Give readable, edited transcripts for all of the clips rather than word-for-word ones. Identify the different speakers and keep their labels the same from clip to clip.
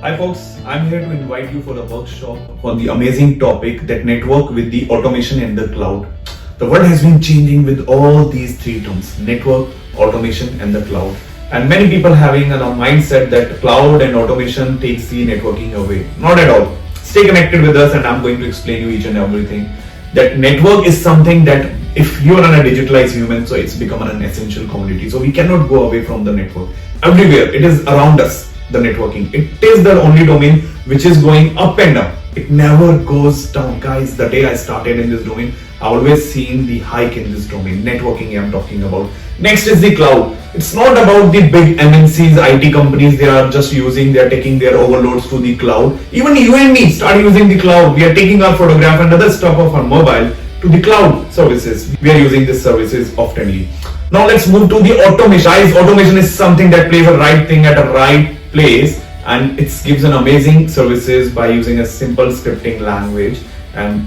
Speaker 1: Hi folks, I'm here to invite you for a workshop on the amazing topic that network with the automation and the cloud. The world has been changing with all these three terms: network, automation and the cloud. And many people having a mindset that cloud and automation takes the networking away. Not at all. Stay connected with us and I'm going to explain you each and everything. That network is something that if you are a digitalized human, so it's become an essential commodity. So we cannot go away from the network. Everywhere, it is around us. The networking, it is the only domain which is going up and up. It never goes down. Guys, the day I started in this domain, I always seen the hike in this domain. Networking I'm talking about. Next is the cloud. It's not about the big MNCs, IT companies. They are taking their overloads to the cloud. Even you and me start using the cloud. We are taking our photograph and other stuff of our mobile to the cloud services. We are using these services oftenly. Now let's move to the automation. Automation is something that plays a right thing at a right place, and it gives an amazing services by using a simple scripting language, and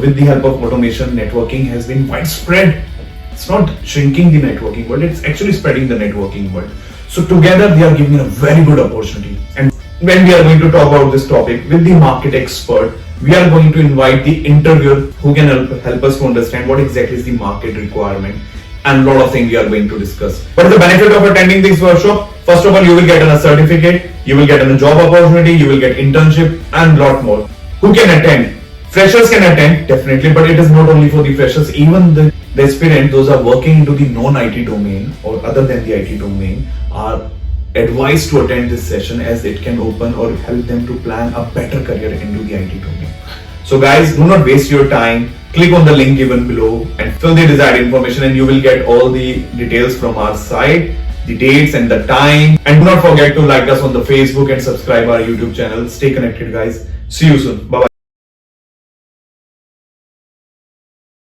Speaker 1: with the help of automation, networking has been widespread. It's not shrinking the networking world, it's actually spreading the networking world. So together they are giving a very good opportunity. And when we are going to talk about this topic with the market expert, we are going to invite the interviewer who can help us to understand what exactly is the market requirement, and a lot of things we are going to discuss. What is the benefit of attending this workshop? First of all, you will get a certificate, you will get a job opportunity, you will get internship and lot more. Who can attend? Freshers can attend, definitely, but it is not only for the freshers. Even the aspirant, those are working into the non-IT domain or other than the IT domain, are advised to attend this session, as it can open or help them to plan a better career into the IT domain. So guys, do not waste your time. Click on the link given below and fill the desired information, and you will get all the details from our site, the dates and the time. And do not forget to like us on the Facebook and subscribe our YouTube channel. Stay connected, guys. See you soon. Bye bye.